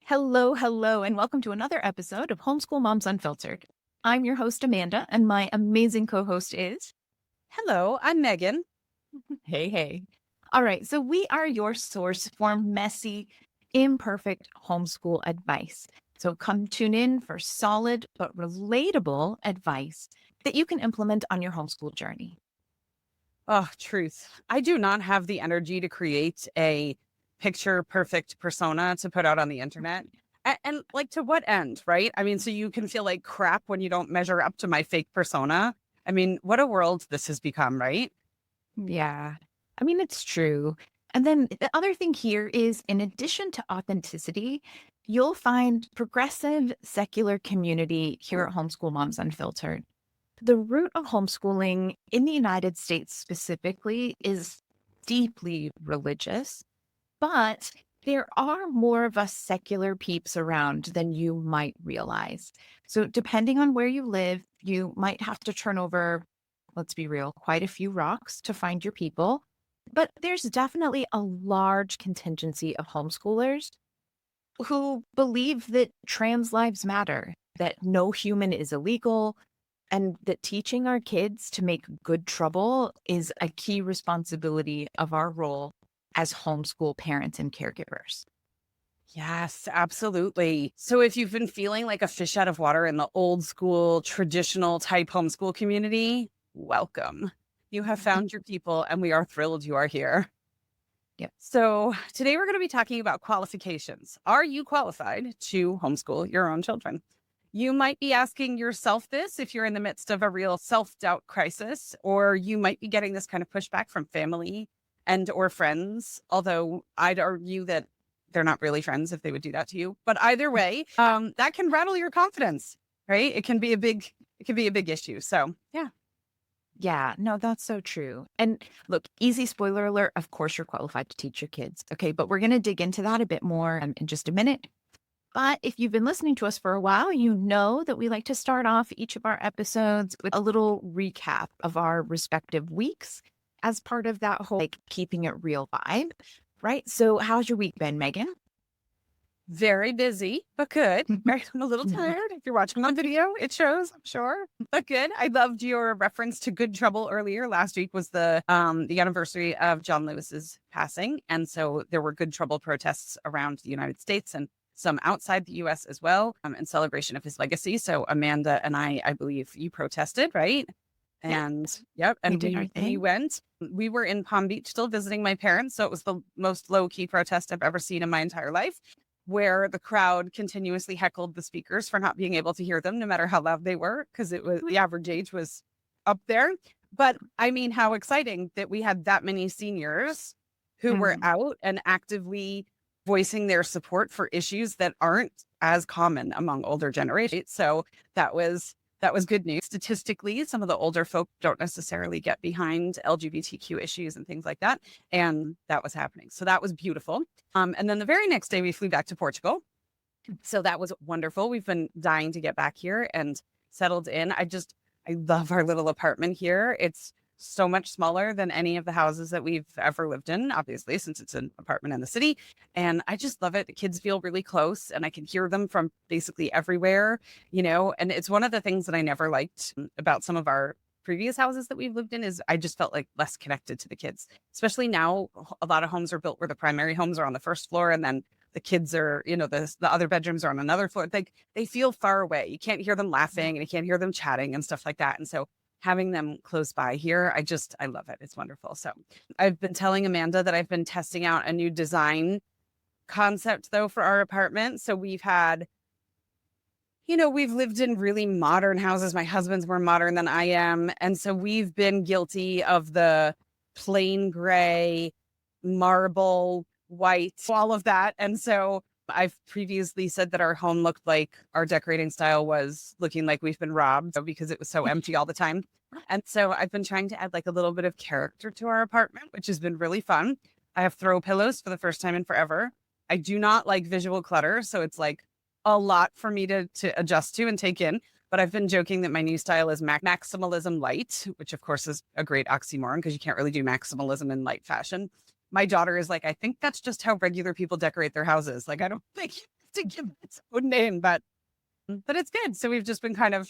Hello, hello, and welcome to another episode of Homeschool Moms Unfiltered. I'm your host, Amanda, and my amazing co host is. Hello, I'm Meagan. Hey, hey. All right, so we are your source for messy, imperfect homeschool advice. So come tune in for solid but relatable advice that you can implement on your homeschool journey. Oh, truth. I do not have the energy to create a picture perfect persona to put out on the internet. And like to what end, right? I mean, so you can feel like crap when you don't measure up to my fake persona. I mean, what a world this has become, right? Yeah, I mean, it's true. And then the other thing here is, in addition to authenticity, you'll find progressive secular community here at Homeschool Moms Unfiltered. The root of homeschooling in the United States specifically is deeply religious, but there are more of us secular peeps around than you might realize. So, depending on where you live, you might have to turn over, let's be real, quite a few rocks to find your people. But there's definitely a large contingency of homeschoolers who believe that trans lives matter, that no human is illegal, and that teaching our kids to make good trouble is a key responsibility of our role as homeschool parents and caregivers. Yes, absolutely. So if you've been feeling like a fish out of water in the old school, traditional type homeschool community, welcome. You have found your people, and we are thrilled you are here. Yep. So today we're going to be talking about qualifications. Are you qualified to homeschool your own children? You might be asking yourself this if you're in the midst of a real self-doubt crisis, or you might be getting this kind of pushback from family and or friends, although I'd argue that they're not really friends if they would do that to you. But either way, that can rattle your confidence, right? It can be a big issue. So yeah. Yeah, no, that's so true. And look, easy spoiler alert, of course you're qualified to teach your kids. Okay, but we're going to dig into that a bit more in just a minute. But if you've been listening to us for a while, you know that we like to start off each of our episodes with a little recap of our respective weeks as part of that whole like keeping it real vibe, right? So how's your week been, Meagan? Very busy, but good. Right? I'm a little tired. If you're watching on video, it shows, I'm sure. But good. I loved your reference to Good Trouble earlier. Last week was the anniversary of John Lewis's passing. And so there were Good Trouble protests around the United States and some outside the US as well, in celebration of his legacy. So Amanda and I believe you protested, right? Yeah, And yep, we and did our we thing. went. We were in Palm Beach still visiting my parents. So it was the most low key protest I've ever seen in my entire life, where the crowd continuously heckled the speakers for not being able to hear them, no matter how loud they were, because it was the average age was up there. But I mean, how exciting that we had that many seniors who were Mhm. out and actively voicing their support for issues that aren't as common among older generations. So that was good news. Statistically, some of the older folk don't necessarily get behind LGBTQ issues and things like that. And that was happening. So that was beautiful. And then the very next day, we flew back to Portugal. So that was wonderful. We've been dying to get back here and settled in. I love our little apartment here. It's so much smaller than any of the houses that we've ever lived in, obviously, since it's an apartment in the city. And I just love it. The kids feel really close and I can hear them from basically everywhere, and it's one of the things that I never liked about some of our previous houses that we've lived in is I just felt like less connected to the kids, especially now. A lot of homes are built where the primary homes are on the first floor and then the kids are, the other bedrooms are on another floor. Like they feel far away. You can't hear them laughing and you can't hear them chatting and stuff like that. And so having them close by here, I love it. It's wonderful. So I've been telling Amanda that I've been testing out a new design concept though for our apartment. So we've lived in really modern houses. My husband's more modern than I am. And so we've been guilty of the plain gray, marble, white, all of that. And so I've previously said that our home looked like our decorating style was looking like we've been robbed because it was so empty all the time. And so I've been trying to add like a little bit of character to our apartment, which has been really fun. I have throw pillows for the first time in forever. I do not like visual clutter. So it's like a lot for me to adjust to and take in. But I've been joking that my new style is maximalism light, which of course is a great oxymoron because you can't really do maximalism in light fashion. My daughter is like, I think that's just how regular people decorate their houses. Like, I don't think to give it its own name, but it's good. So we've just been kind of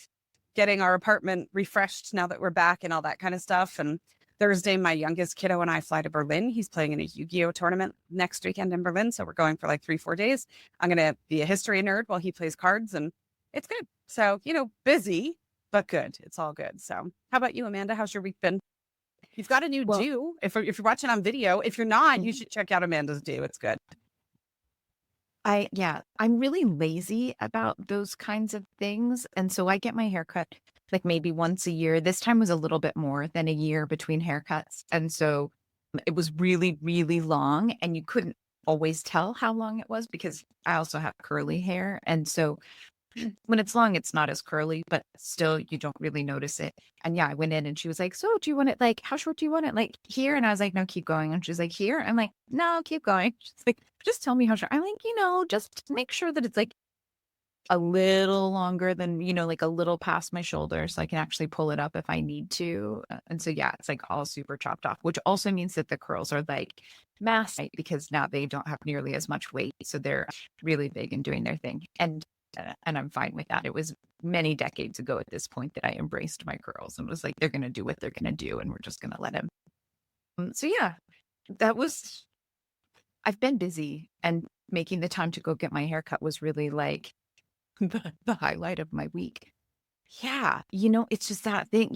getting our apartment refreshed now that we're back and all that kind of stuff. And Thursday, my youngest kiddo and I fly to Berlin. He's playing in a Yu-Gi-Oh tournament next weekend in Berlin. So we're going for like 3-4 days. I'm going to be a history nerd while he plays cards, and it's good. So, busy, but good. It's all good. So how about you, Amanda? How's your week been? You've got a new Well, do. If you're watching on video, if you're not, you mhm. should check out Amanda's do. It's good. I'm really lazy about those kinds of things. And so I get my hair cut like maybe once a year. This time was a little bit more than a year between haircuts. And so it was really, really long. And you couldn't always tell how long it was because I also have curly hair. And so when it's long, it's not as curly, but still you don't really notice it. And yeah, I went in and she was like, "So do you want it like, how short do you want it? Like here?" And I was like, "No, keep going." And she's like, "Here?" I'm like, "No, keep going." She's like, "Just tell me how short." I'm like, just make sure that it's like a little longer than, like a little past my shoulder so I can actually pull it up if I need to. And so, yeah, it's like all super chopped off, which also means that the curls are like mass, right? Because now they don't have nearly as much weight. So they're really big and doing their thing. And I'm fine with that. It was many decades ago at this point that I embraced my curls and was like, they're going to do what they're going to do. And we're just going to let them. So yeah, that was, I've been busy, and making the time to go get my haircut was really like the highlight of my week. Yeah. It's just that thing,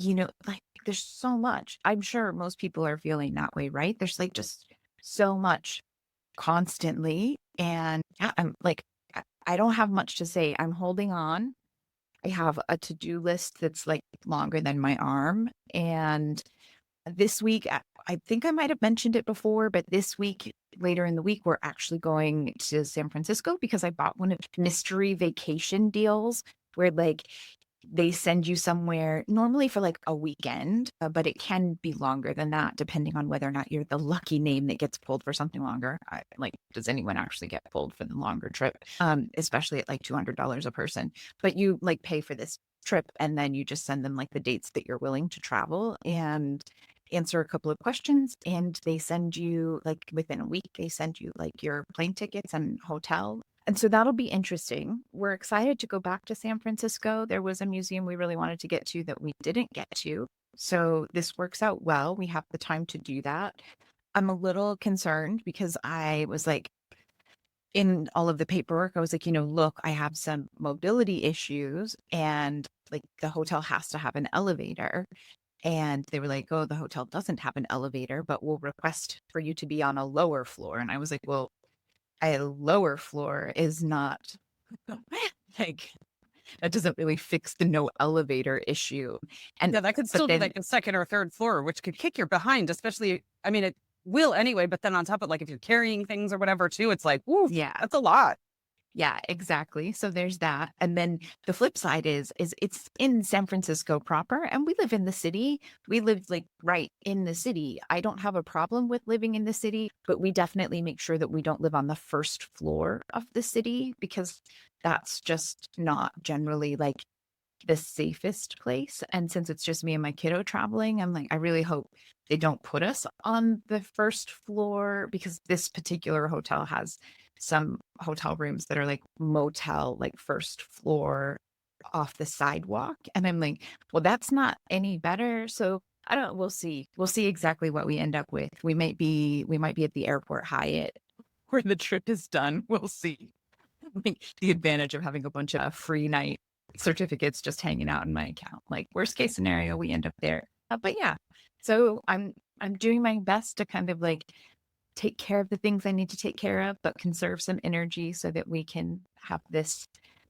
like there's so much. I'm sure most people are feeling that way, right? There's like just so much constantly. And yeah, I'm like, I don't have much to say. I'm holding on. I have a to-do list that's like longer than my arm. And this week, I think I might have mentioned it before, but this week, later in the week, we're actually going to San Francisco because I bought one of the mystery vacation deals where like they send you somewhere normally for like a weekend, but it can be longer than that depending on whether or not you're the lucky name that gets pulled for something longer. Like, does anyone actually get pulled for the longer trip? Especially at like $200 a person. But you like pay for this trip and then you just send them like the dates that you're willing to travel and answer a couple of questions, and they send you like within a week they send you like your plane tickets and hotel. And so that'll be interesting. We're excited to go back to San Francisco. There was a museum we really wanted to get to that we didn't get to. So this works out well. We have the time to do that. I'm a little concerned because I was like, in all of the paperwork, I was like, look, I have some mobility issues and like the hotel has to have an elevator. And they were like, "Oh, the hotel doesn't have an elevator, but we'll request for you to be on a lower floor." And I was like, "Well, a lower floor is not like that doesn't really fix the no elevator issue." And Yeah, that could but still be then like a second or third floor, which could kick your behind, especially, I mean, it will anyway, but then on top of like if you're carrying things or whatever too, it's like, woo, yeah, that's a lot. yeah, exactly. So there's that. And then the flip side is it's in San Francisco proper and we live in the city. We live like right in the city. I don't have a problem with living in the city, but we definitely make sure that we don't live on the first floor of the city because that's just not generally like the safest place. And since it's just me and my kiddo traveling, I'm like, I really hope they don't put us on the first floor because this particular hotel has some hotel rooms that are like motel, like first floor off the sidewalk. And I'm like, well, that's not any better. So I don't, we'll see. We'll see exactly what we end up with. We might be at the airport Hyatt where the trip is done. We'll see. Like the advantage of having a bunch of free night certificates just hanging out in my account. Like worst case scenario, we end up there. But yeah, so I'm doing my best to kind of like take care of the things I need to take care of, but conserve some energy so that we can have this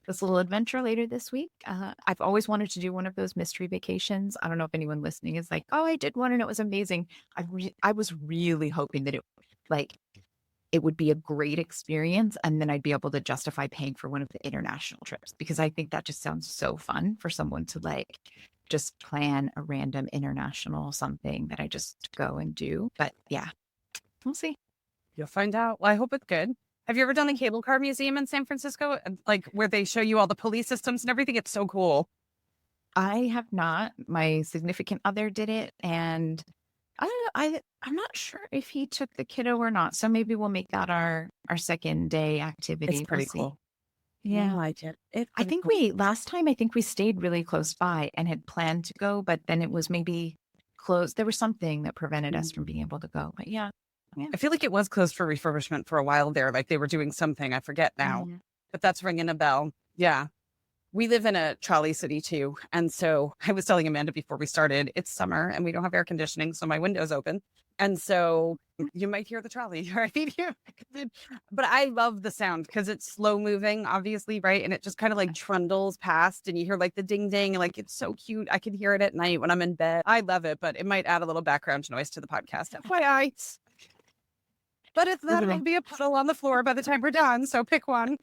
little adventure later this week. I've always wanted to do one of those mystery vacations. I don't know if anyone listening is like, "Oh, I did one and it was amazing." I was really hoping that like it would be a great experience. And then I'd be able to justify paying for one of the international trips because I think that just sounds so fun for someone to like just plan a random international something that I just go and do. But yeah, we'll see. You'll find out. Well, I hope it's good. Have you ever done the cable car museum in San Francisco? Like where they show you all the police systems and everything? It's so cool. I have not. My significant other did it, and I don't know. I'm not sure if he took the kiddo or not. So maybe we'll make that our second day It's activity. We'll pretty see. cool. Yeah. It's I pretty think cool. last time, I think we stayed really close by and had planned to go, but then it was maybe closed. There was something that prevented us from being able to go. But yeah. Yeah. I feel like it was closed for refurbishment for a while there. Like they were doing something. I forget now, Mhm. but that's ringing a bell. Yeah. We live in a trolley city too. And so I was telling Amanda before we started, it's summer and we don't have air conditioning. So my window's open. And so you might hear the trolley, right? But I love the sound because it's slow moving, obviously, right? And it just kind of like trundles past and you hear like the ding ding. Like it's so cute. I can hear it at night when I'm in bed. I love it, but it might add a little background noise to the podcast. FYI. But it's not, it'll be a puddle on the floor by the time we're done. So pick one.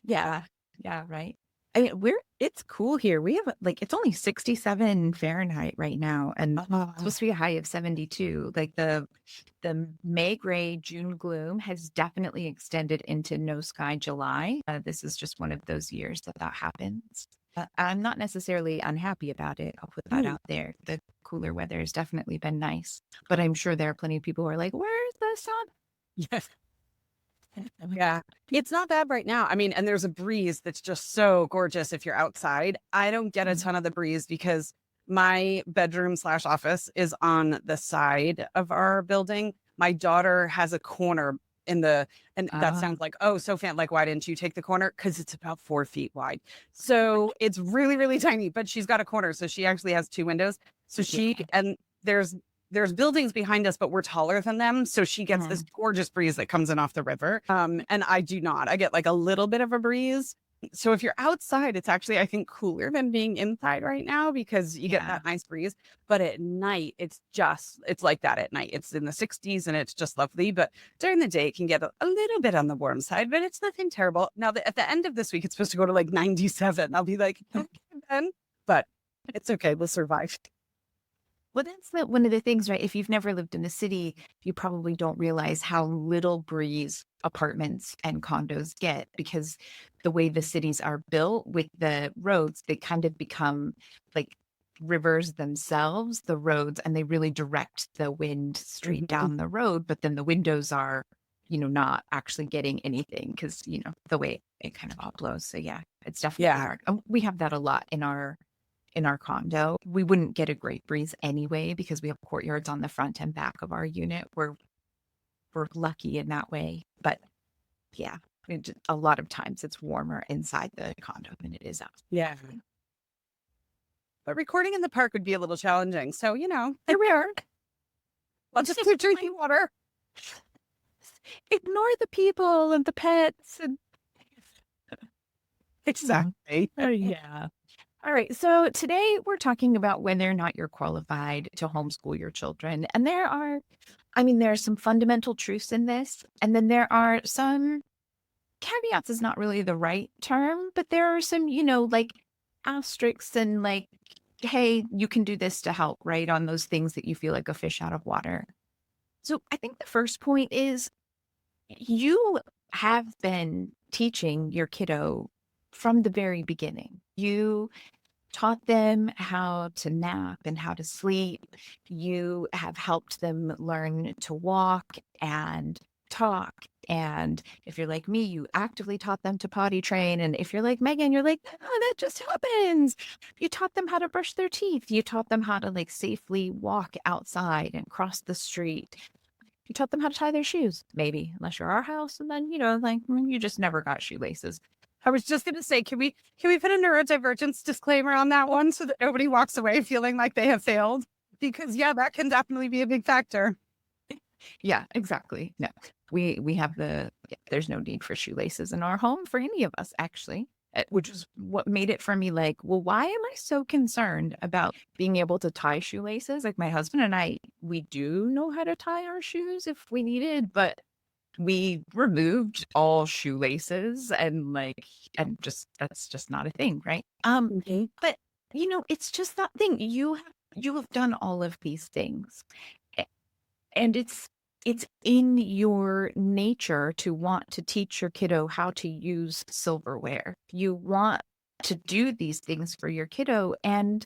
Yeah. Yeah. Right. I mean, it's cool here. We have like, it's only 67 Fahrenheit right now, and it's supposed to be a high of 72. Like the May gray June gloom has definitely extended into no sky July. This is just one of those years that happens. I'm not necessarily unhappy about it. I'll put that out there. The cooler weather has definitely been nice, but I'm sure there are plenty of people who are like, where's the sun? Yes. Yeah. It's not bad right now. I mean, and there's a breeze that's just so gorgeous if you're outside. I don't get a ton of the breeze because my bedroom/office is on the side of our building. My daughter has a corner and that sounds like, oh, so like, why didn't you take the corner? Because it's about 4 feet wide. So it's really, really tiny, but she's got a corner. So she actually has two windows. So and there's buildings behind us, but we're taller than them. So she gets this gorgeous breeze that comes in off the river. And I do not. I get like a little bit of a breeze. So if you're outside, it's actually, I think, cooler than being inside right now because you get that nice breeze. But at night, it's like that at night. It's in the 60s and it's just lovely. But during the day, it can get a little bit on the warm side, but it's nothing terrible. Now, at the end of this week, it's supposed to go to like 97. I'll be like, okay, then. But it's okay. We'll survive. Well, that's one of the things, right? If you've never lived in the city, you probably don't realize how little breeze apartments and condos get because the way the cities are built with the roads, they kind of become like rivers themselves, the roads, and they really direct the wind straight down the road. But then the windows are, not actually getting anything because, the way it kind of all blows. So yeah, it's definitely hard. We have that a lot in our condo. We wouldn't get a great breeze anyway because we have courtyards on the front and back of our unit. We're lucky in that way. But yeah, a lot of times it's warmer inside the condo than it is outside. Yeah. But recording in the park would be a little challenging. So, here we are. I'll just keep drinking water. Ignore the people and the pets. Exactly. Yeah. All right. So today we're talking about whether or not you're qualified to homeschool your children. And there are some fundamental truths in this. And then there are some caveats is not really the right term, but there are some, like asterisks and like, hey, you can do this to help, right? On those things that you feel like a fish out of water. So I think the first point is you have been teaching your kiddo from the very beginning. You taught them how to nap and how to sleep. You have helped them learn to walk and talk. And if you're like me, you actively taught them to potty train. And if you're like Meagan, you're like, oh, that just happens. You taught them how to brush their teeth. You taught them how to like safely walk outside and cross the street. You taught them how to tie their shoes, maybe, unless you're our house. And then, you just never got shoelaces. I was just going to say, can we put a neurodivergence disclaimer on that one so that nobody walks away feeling like they have failed? Because that can definitely be a big factor. Yeah, exactly. No, we have there's no need for shoelaces in our home for any of us, actually, which is what made it for me like, well, why am I so concerned about being able to tie shoelaces? Like my husband and I, we do know how to tie our shoes if we needed, but we removed all shoelaces and that's just not a thing, right? But it's just that thing. You have done all of these things, and it's in your nature to want to teach your kiddo how to use silverware. You want to do these things for your kiddo, and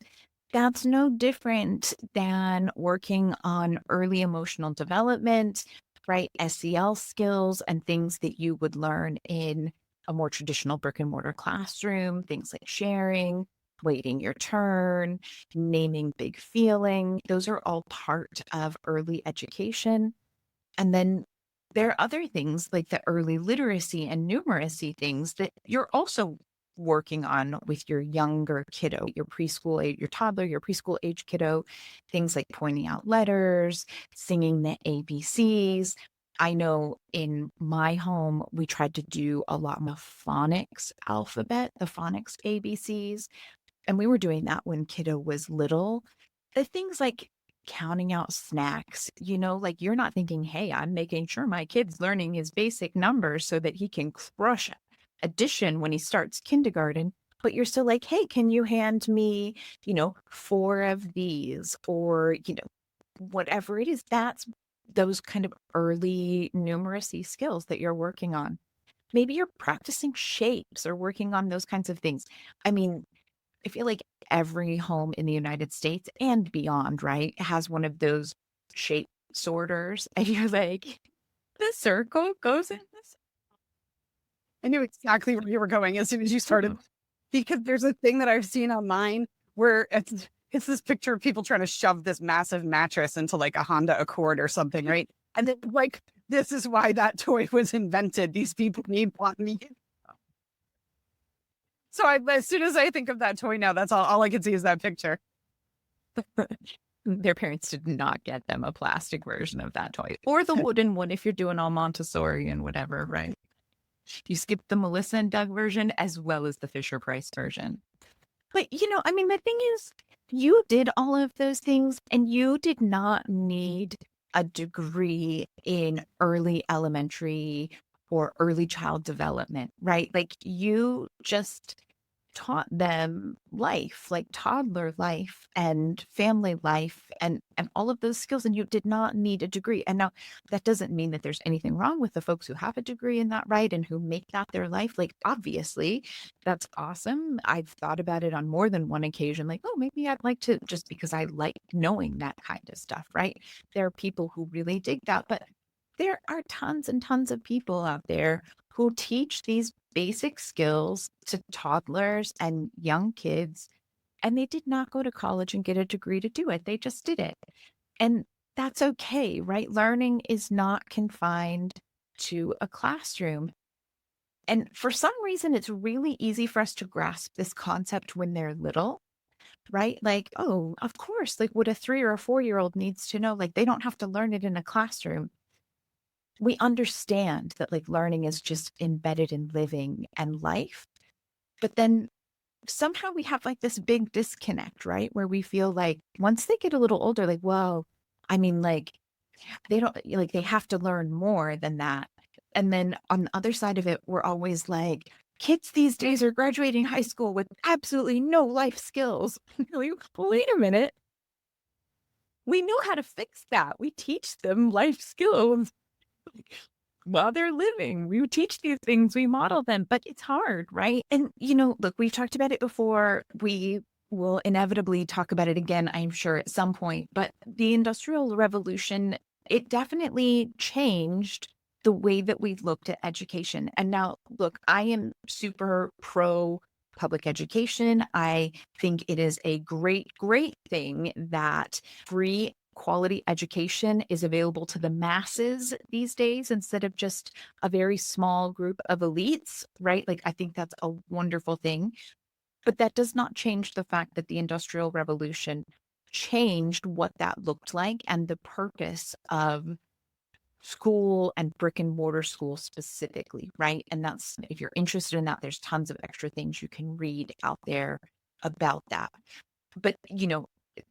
that's no different than working on early emotional development, right? SEL skills and things that you would learn in a more traditional brick and mortar classroom, things like sharing, waiting your turn, naming big feeling. Those are all part of early education. And then there are other things like the early literacy and numeracy things that you're also working on with your younger kiddo, your preschool age, your toddler, your preschool age kiddo, things like pointing out letters, singing the ABCs. I know in my home, we tried to do a lot more phonics alphabet, the phonics ABCs. And we were doing that when kiddo was little. The things like counting out snacks, like you're not thinking, hey, I'm making sure my kid's learning his basic numbers so that he can crush addition when he starts kindergarten. But you're still like, hey, can you hand me, four of these or, whatever it is. That's those kind of early numeracy skills that you're working on. Maybe you're practicing shapes or working on those kinds of things. I mean, I feel like every home in the United States and beyond, right, has one of those shape sorters. And you're like, the circle goes in this. I knew exactly where you were going as soon as you started, Oh. because there's a thing that I've seen online where it's this picture of people trying to shove this massive mattress into like a Honda Accord or something, right? And then like, this is why that toy was invented. These people need one. So as soon as I think of that toy now, that's all I can see is that picture. Their parents did not get them a plastic version of that toy or the wooden one if you're doing all Montessori and whatever, right? You skip the Melissa and Doug version as well as the Fisher Price version. But, I mean, the thing is, you did all of those things and you did not need a degree in early elementary or early child development, right? Like you just taught them life, like toddler life and family life and all of those skills. And you did not need a degree. And now that doesn't mean that there's anything wrong with the folks who have a degree in that, right? And who make that their life. Like, obviously, that's awesome. I've thought about it on more than one occasion, like, oh, maybe I'd like to, just because I like knowing that kind of stuff, right? There are people who really dig that, but there are tons and tons of people out there who teach these basic skills to toddlers and young kids, and they did not go to college and get a degree to do it. They just did it. And that's okay, right? Learning is not confined to a classroom. And for some reason, it's really easy for us to grasp this concept when they're little, right? Like, oh, of course, like what a 3 or a 4-year-old needs to know, like they don't have to learn it in a classroom. We understand that like learning is just embedded in living and life. But then somehow we have like this big disconnect, right? Where we feel like once they get a little older, like, whoa, I mean, like they don't like they have to learn more than that. And then on the other side of it, we're always like, kids these days are graduating high school with absolutely no life skills. Like, wait a minute. We know how to fix that. We teach them life skills while they're living. We teach these things, we model them, but it's hard, right? And, look, we've talked about it before. We will inevitably talk about it again, I'm sure, at some point. But the Industrial Revolution, it definitely changed the way that we looked at education. And now, look, I am super pro public education. I think it is a great, great thing that free quality education is available to the masses these days instead of just a very small group of elites, right? Like, I think that's a wonderful thing. But that does not change the fact that the Industrial Revolution changed what that looked like and the purpose of school and brick and mortar school specifically, right? And that's, if you're interested in that, there's tons of extra things you can read out there about that. But,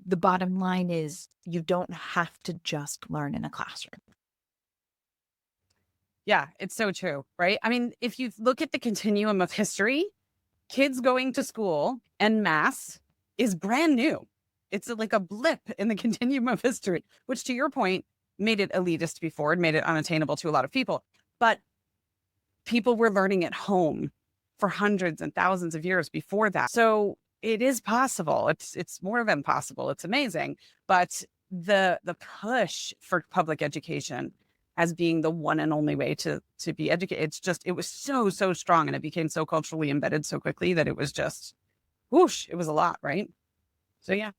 the bottom line is you don't have to just learn in a classroom. Yeah, it's so true, right? I mean, if you look at the continuum of history, kids going to school en masse is brand new. It's like a blip in the continuum of history, which to your point made it elitist before and made it unattainable to a lot of people. But people were learning at home for hundreds and thousands of years before that. So it is possible. It's more than possible. It's amazing. But the push for public education as being the one and only way to be educated. It's just, it was so, so strong, and it became so culturally embedded so quickly that it was just whoosh, it was a lot, right? So yeah.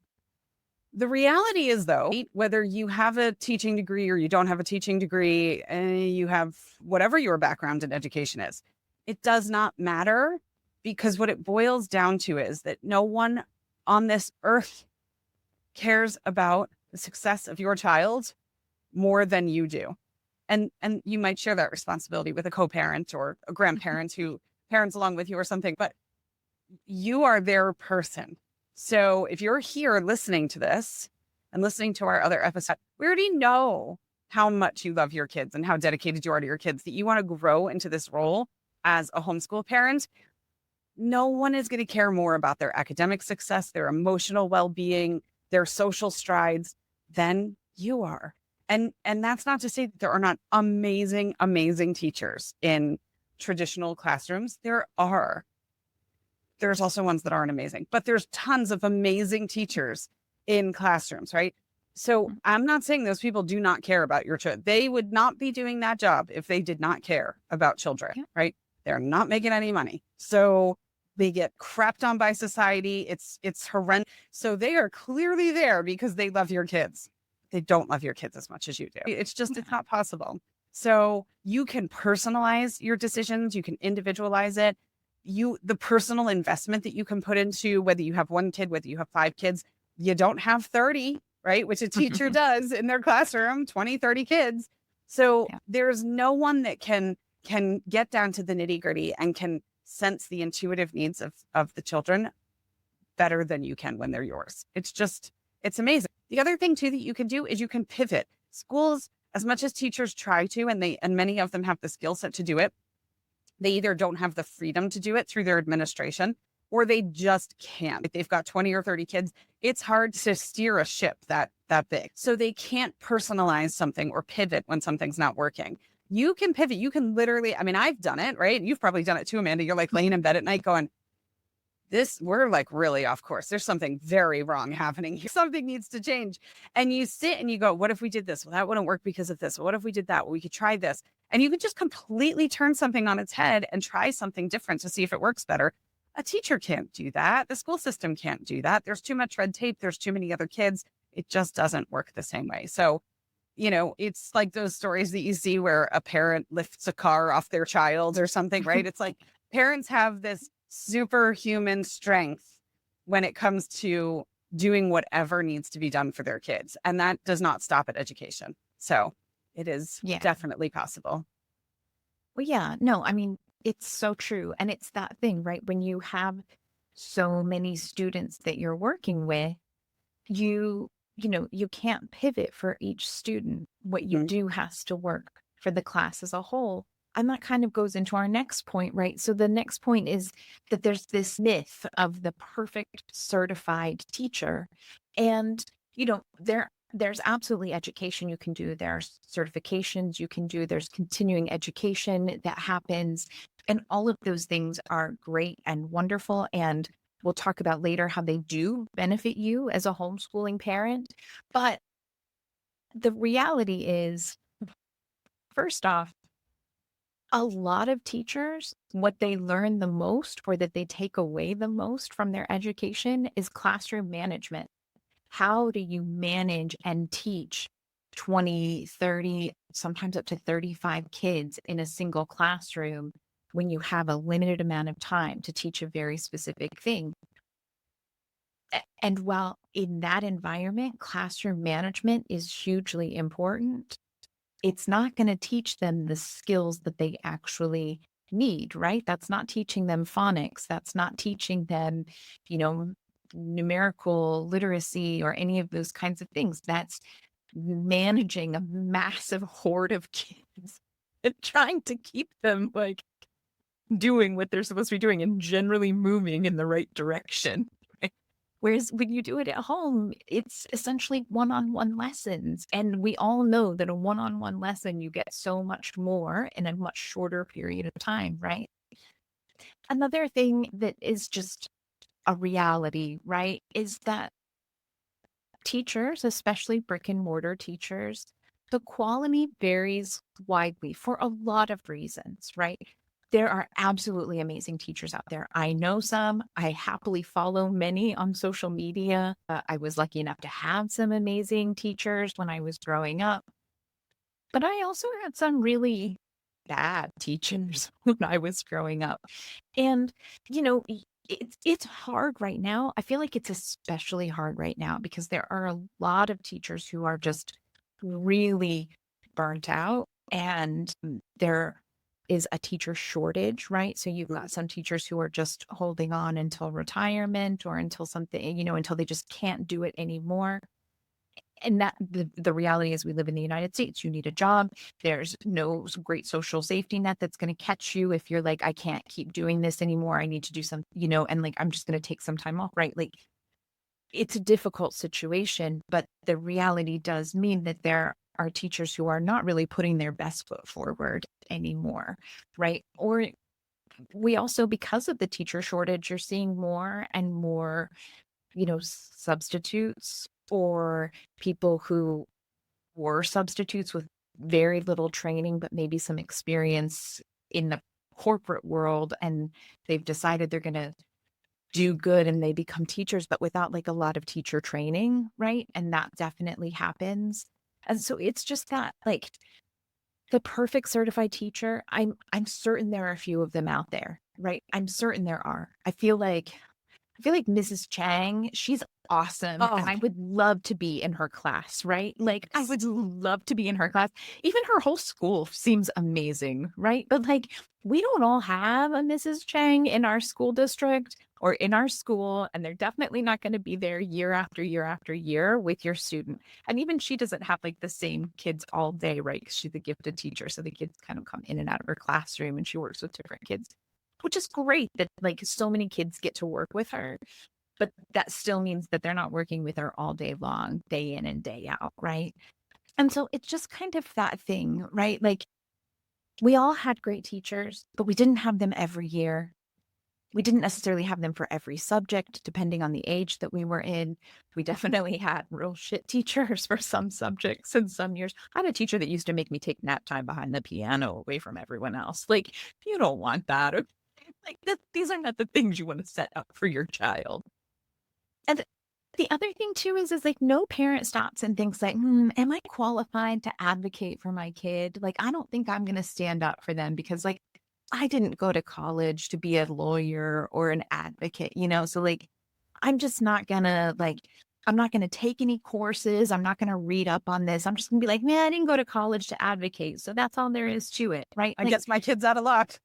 The reality is, though, whether you have a teaching degree or you don't have a teaching degree, you have whatever your background in education is, it does not matter, because what it boils down to is that no one on this earth cares about the success of your child more than you do. And you might share that responsibility with a co-parent or a grandparent who parents along with you or something, but you are their person. So if you're here listening to this and listening to our other episode, we already know how much you love your kids and how dedicated you are to your kids, that you want to grow into this role as a homeschool parent. No one is going to care more about their academic success, their emotional well-being, their social strides than you are. And that's not to say that there are not amazing, amazing teachers in traditional classrooms. There are. There's also ones that aren't amazing, but there's tons of amazing teachers in classrooms, right? So I'm not saying those people do not care about your children. They would not be doing that job if they did not care about children, right? They're not making any money. So they get crapped on by society. It's horrendous. So they are clearly there because they love your kids. They don't love your kids as much as you do. It's just, it's not possible. So you can personalize your decisions. You can individualize it. The personal investment that you can put into, whether you have one kid, whether you have 5 kids, you don't have 30, right? Which a teacher does in their classroom, 20, 30 kids. So there's no one that can get down to the nitty gritty and can sense the intuitive needs of the children better than you can when they're yours. It's amazing. The other thing too that you can do is you can pivot. Schools, as much as teachers try to, and many of them have the skill set to do it, they either don't have the freedom to do it through their administration, or they just can't. If they've got 20 or 30 kids, it's hard to steer a ship that big. So they can't personalize something or pivot when something's not working. You can pivot. You can literally, I mean, I've done it, right? You've probably done it too, Amanda. You're like laying in bed at night going, we're like really off course. There's something very wrong happening here. Something needs to change. And you sit and you go, what if we did this? Well, that wouldn't work because of this. What if we did that? Well, we could try this. And you could just completely turn something on its head and try something different to see if it works better. A teacher can't do that. The school system can't do that. There's too much red tape. There's too many other kids. It just doesn't work the same way. So, it's like those stories that you see where a parent lifts a car off their child or something, right? It's like parents have this superhuman strength when it comes to doing whatever needs to be done for their kids. And that does not stop at education. So it is definitely possible. Well, yeah, no, I mean, it's so true. And it's that thing, right? When you have so many students that you're working with, you can't pivot for each student. What you do has to work for the class as a whole. And that kind of goes into our next point, right? So the next point is that there's this myth of the perfect certified teacher. And, there's absolutely education you can do. There's certifications you can do. There's continuing education that happens. And all of those things are great and wonderful. And we'll talk about later how they do benefit you as a homeschooling parent. But the reality is, first off, a lot of teachers, what they learn the most or that they take away the most from their education is classroom management. How do you manage and teach 20, 30, sometimes up to 35 kids in a single classroom when you have a limited amount of time to teach a very specific thing? And while in that environment, classroom management is hugely important, it's not going to teach them the skills that they actually need, right? That's not teaching them phonics. That's not teaching them, numerical literacy or any of those kinds of things. That's managing a massive horde of kids and trying to keep them like doing what they're supposed to be doing and generally moving in the right direction. Whereas when you do it at home, it's essentially one-on-one lessons. And we all know that a one-on-one lesson, you get so much more in a much shorter period of time, right? Another thing that is just a reality, right, is that teachers, especially brick and mortar teachers, The quality varies widely for a lot of reasons, right? There are absolutely amazing teachers out there. I know some. I happily follow many on social media. I was lucky enough to have some amazing teachers when I was growing up. But I also had some really bad teachers when I was growing up. And, it's hard right now. I feel like it's especially hard right now because there are a lot of teachers who are just really burnt out, and there is a teacher shortage, right? So you've got some teachers who are just holding on until retirement or until something, until they just can't do it anymore. And that the reality is we live in the United States. You need a job. There's no great social safety net that's going to catch you if you're like, I can't keep doing this anymore. I need to do some, and like, I'm just going to take some time off, right? Like, it's a difficult situation, but the reality does mean that there are teachers who are not really putting their best foot forward anymore, right? Or we also, because of the teacher shortage, you're seeing more and more, substitutes or people who were substitutes with very little training, but maybe some experience in the corporate world. And they've decided they're going to do good and they become teachers, but without like a lot of teacher training. Right. And that definitely happens. And so it's just that like the perfect certified teacher, I'm certain there are a few of them out there. Right. I'm certain there are. I feel like Mrs. Chang, she's awesome, and Oh, I would love to be in her class, right? Like, I would love to be in her class. Even her whole school seems amazing, right? But like, we don't all have a Mrs. Chang in our school district or in our school, and they're definitely not going to be there year after year after year with your student. And even she doesn't have like the same kids all day, right? 'Cause she's a gifted teacher, so the kids kind of come in and out of her classroom, and she works with different kids, which is great that like so many kids get to work with her. But that still means that they're not working with her all day long, day in and day out, right? And so it's just kind of that thing, right? Like we all had great teachers, but we didn't have them every year. We didn't necessarily have them for every subject, depending on the age that we were in. We definitely had real shit teachers for some subjects and some years. I had a teacher that used to make me take nap time behind the piano away from everyone else. Like, you don't want that. Like, these are not the things you want to set up for your child. And the other thing too is like no parent stops and thinks like, am I qualified to advocate for my kid? Like, I don't think I'm going to stand up for them because like I didn't go to college to be a lawyer or an advocate, So like, I'm just not gonna like, I'm not gonna take any courses. I'm not gonna read up on this. I'm just gonna be like, man, I didn't go to college to advocate. So that's all there is to it, right? I Like guess my kid's out of luck.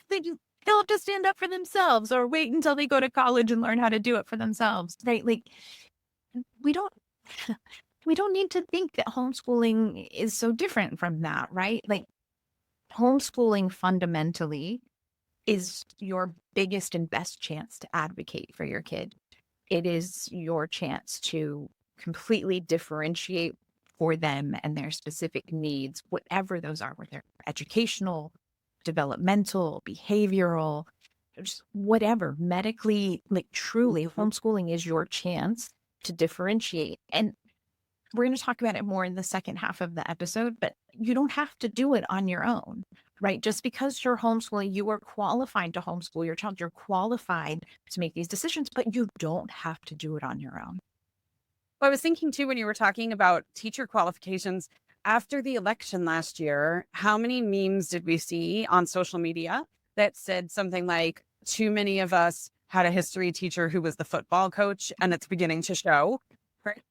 they'll have to stand up for themselves or wait until they go to college and learn how to do it for themselves, right? Like we don't we don't need to think that homeschooling is so different from that, right? Like homeschooling fundamentally is your biggest and best chance to advocate for your kid. It is your chance to completely differentiate for them and their specific needs, whatever those are, whether they're educational, developmental, behavioral, just whatever, medically, like truly, homeschooling is your chance to differentiate. And we're going to talk about it more in the second half of the episode, but you don't have to do it on your own, right? Just because you're homeschooling, you are qualified to homeschool your child. You're qualified to make these decisions, but you don't have to do it on your own. Well, I was thinking too, when you were talking about teacher qualifications after the election last year, how many memes did we see on social media that said something like, too many of us had a history teacher who was the football coach and it's beginning to show. Right.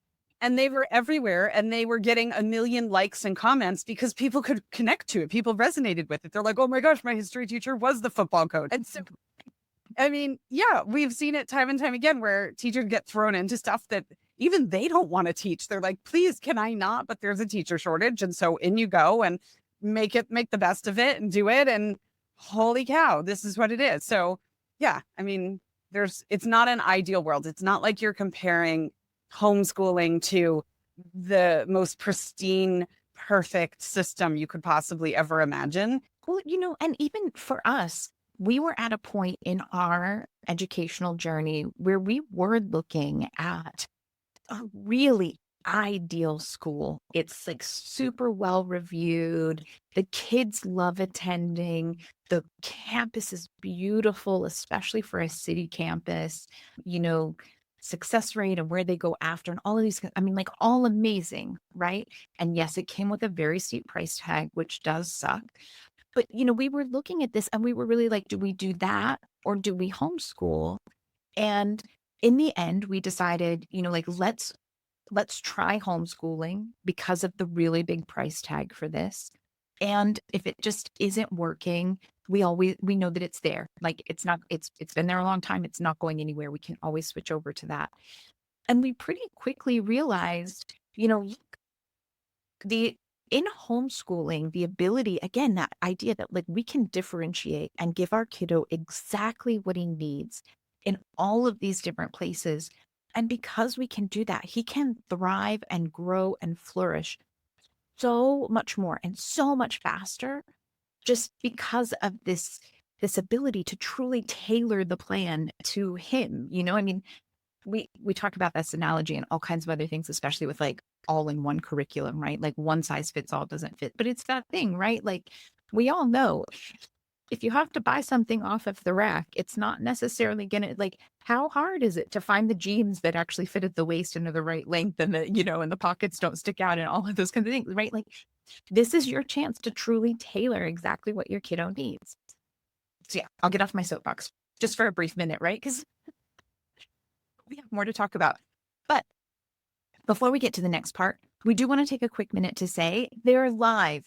And they were everywhere and they were getting a million likes and comments because people could connect to it. People resonated with it. They're like, oh my gosh, my history teacher was the football coach. And so, I mean, yeah, we've seen it time and time again where teachers get thrown into stuff that even they don't want to teach. They're like, please, can I not? But there's a teacher shortage. And so in you go and make the best of it and do it. And holy cow, this is what it is. So yeah, I mean, it's not an ideal world. It's not like you're comparing homeschooling to the most pristine, perfect system you could possibly ever imagine. Well, and even for us, we were at a point in our educational journey where we were looking at a really ideal school. It's like super well reviewed. The kids love attending. The campus is beautiful, especially for a city campus. You know, success rate and where they go after and all of these, I mean, like all amazing, right? And yes, it came with a very steep price tag, which does suck. But, we were looking at this and we were really like, do we do that or do we homeschool? And in the end, we decided, like, let's try homeschooling because of the really big price tag for this. And if it just isn't working, we know that it's there. Like it's been there a long time. It's not going anywhere. We can always switch over to that. And we pretty quickly realized, the in homeschooling, the ability, again, that idea that like we can differentiate and give our kiddo exactly what he needs in all of these different places. And because we can do that, he can thrive and grow and flourish so much more and so much faster just because of this ability to truly tailor the plan to him. I mean, we talk about this analogy and all kinds of other things, especially with like all in one curriculum, right? Like one size fits all doesn't fit, but it's that thing, right? Like we all know if you have to buy something off of the rack, it's not necessarily gonna like how hard is it to find the jeans that actually fit at the waist and are the right length and and the pockets don't stick out and all of those kinds of things, right? Like this is your chance to truly tailor exactly what your kiddo needs. So yeah, I'll get off my soapbox just for a brief minute, right? Because we have more to talk about. But before we get to the next part, we do want to take a quick minute to say they're live.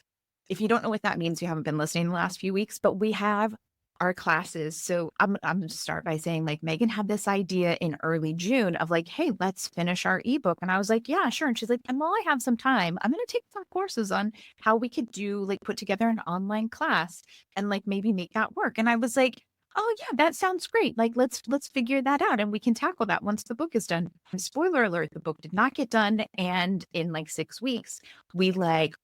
If you don't know what that means, you haven't been listening the last few weeks, but we have our classes. So I'm going to start by saying like Meagan had this idea in early June of like, hey, let's finish our ebook. And I was like, yeah, sure. And she's like, and while I have some time, I'm going to take some courses on how we could do like put together an online class and like maybe make that work. And I was like, oh yeah, that sounds great. Like let's figure that out and we can tackle that once the book is done. And spoiler alert, the book did not get done. And in like 6 weeks, we like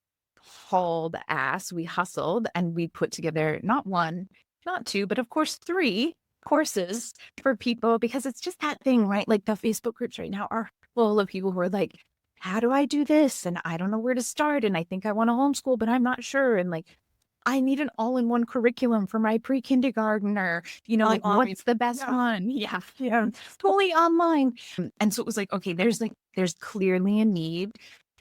hauled ass, we hustled and we put together not one, not two, but of course 3 courses for people because it's just that thing, right? Like the Facebook groups right now are full of people who are like, how do I do this? And I don't know where to start. And I think I want to homeschool, but I'm not sure. And like, I need an all-in-one curriculum for my pre-kindergartner. Like what's the best one? Yeah, yeah, totally online. And so it was like, okay, there's clearly a need.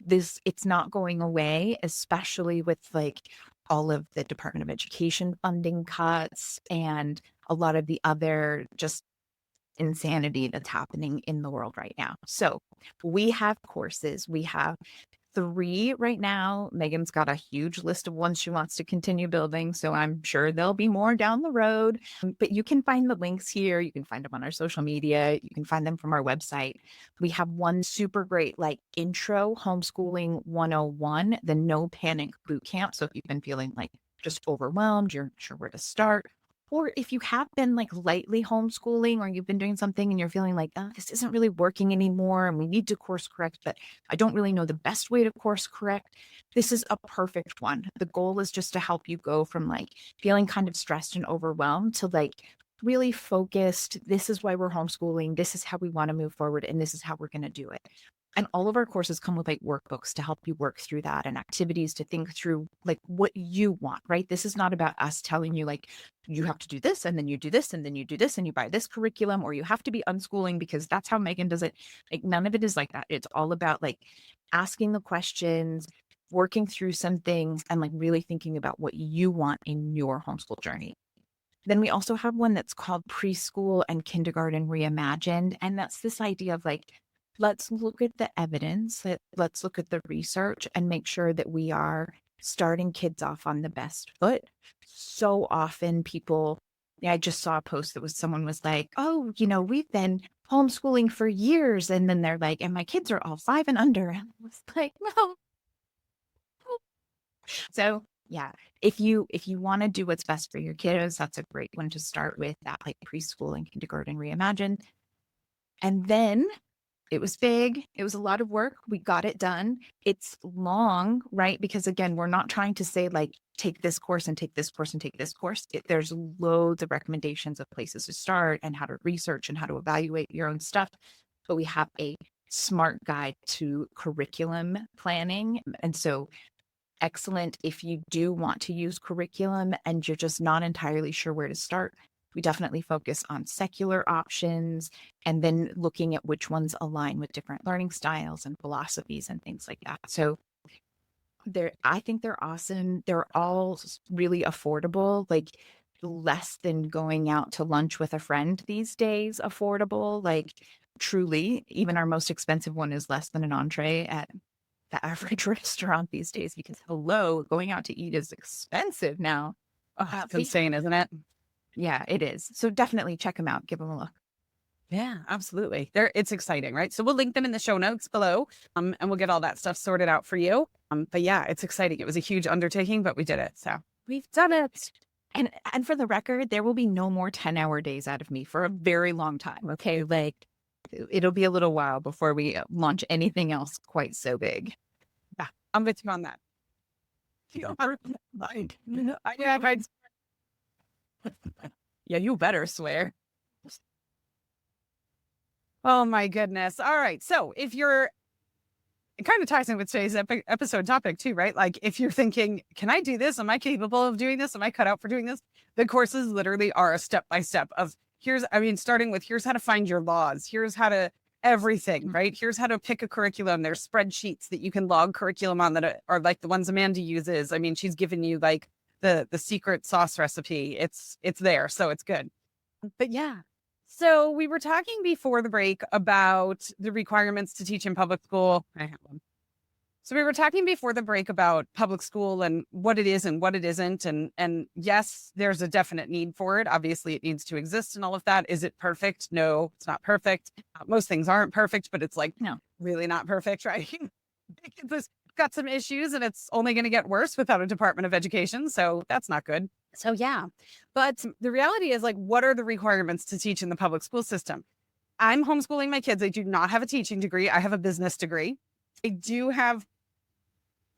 It's not going away, especially with like all of the Department of Education funding cuts and a lot of the other just insanity that's happening in the world right now. So we have courses. We have 3 right now. Megan's got a huge list of ones she wants to continue building. So I'm sure there'll be more down the road. But you can find the links here. You can find them on our social media. You can find them from our website. We have one super great like intro homeschooling 101, the no panic boot camp. So if you've been feeling like just overwhelmed, you're not sure where to start. Or if you have been like lightly homeschooling or you've been doing something and you're feeling like, oh, this isn't really working anymore and we need to course correct, but I don't really know the best way to course correct. This is a perfect one. The goal is just to help you go from like feeling kind of stressed and overwhelmed to like really focused. This is why we're homeschooling. This is how we want to move forward. And this is how we're going to do it. And all of our courses come with like workbooks to help you work through that and activities to think through like what you want, right? This is not about us telling you like, you have to do this and then you do this and then you do this and you buy this curriculum or you have to be unschooling because that's how Meagan does it. Like none of it is like that. It's all about like asking the questions, working through some things and like really thinking about what you want in your homeschool journey. Then we also have one that's called Preschool and Kindergarten Reimagined. And that's this idea of like, let's look at the evidence, let's look at the research and make sure that we are starting kids off on the best foot. So often I just saw a post that someone was like, oh, we've been homeschooling for years. And then they're like, and my kids are all 5 and under. And I was like, no. So yeah, if you want to do what's best for your kiddos, that's a great one to start with, that like preschool and kindergarten reimagined. And then it was big. It was a lot of work. We got it done. It's long, right? Because again, we're not trying to say like, take this course and take this course and take this course. There's loads of recommendations of places to start and how to research and how to evaluate your own stuff. But we have a smart guide to curriculum planning. And so excellent if you do want to use curriculum and you're just not entirely sure where to start. We definitely focus on secular options and then looking at which ones align with different learning styles and philosophies and things like that. So I think they're awesome. They're all really affordable, like less than going out to lunch with a friend these days, affordable. Like truly, even our most expensive one is less than an entree at the average restaurant these days because hello, going out to eat is expensive now. Oh, it's insane, isn't it? Yeah, it is. So definitely check them out. Give them a look. Yeah, absolutely. It's exciting, right? So we'll link them in the show notes below, and we'll get all that stuff sorted out for you. But yeah, it's exciting. It was a huge undertaking, but we did it. So we've done it. And for the record, there will be no more 10-hour days out of me for a very long time. Okay. Like it'll be a little while before we launch anything else quite so big. Yeah, I'm with you on that. Yeah, you better swear. Oh my goodness. All right. So if you're, it kind of ties in with today's episode topic too, right? Like if you're thinking, can I do this? Am I capable of doing this? Am I cut out for doing this? The courses literally are a step-by-step of starting with here's how to find your laws. Here's how to everything, right? Here's how to pick a curriculum. There's spreadsheets that you can log curriculum on that are like the ones Amanda uses. I mean, she's given you like the secret sauce recipe. It's there. So it's good. But yeah. So we were talking before the break about the requirements to teach in public school. I have one. So we were talking before the break about public school and what it is and what it isn't. And yes, there's a definite need for it. Obviously, it needs to exist and all of that. Is it perfect? No, it's not perfect. Most things aren't perfect, but it's like, no, really not perfect, right? It's got some issues and it's only going to get worse without a Department of Education. So that's not good. So yeah, but the reality is like, what are the requirements to teach in the public school system? I'm homeschooling my kids. I do not have a teaching degree. I have a business degree. I do have